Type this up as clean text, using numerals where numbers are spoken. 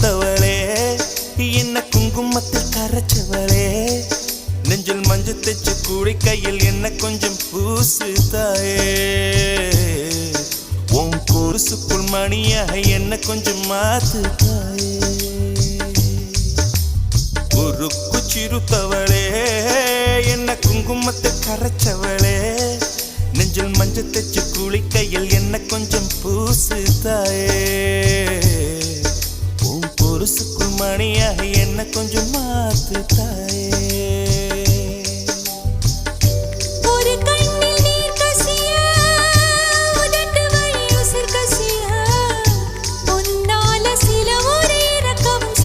சிறுத்தவளே என்ன குங்குமத்தில் கரைச்சவளே நெஞ்சில் மஞ்சள் தைச்சு கூடி கையில் என்ன கொஞ்சம் பூசு தாயே உன் கொலுசுக்குள் மணியாக என்ன கொஞ்சம் மாத்து தாயே உருக்கு சிறுத்தவளே என்ன குங்குமத்தை கரைச்சவளே நெஞ்சில் மஞ்சள் தைச்சு கூலி கையில் என்ன கொஞ்சம் பூசு தாயே உன் கொலுசுக்குள் மணியாக என்ன கொஞ்சம் மாத்து தாயே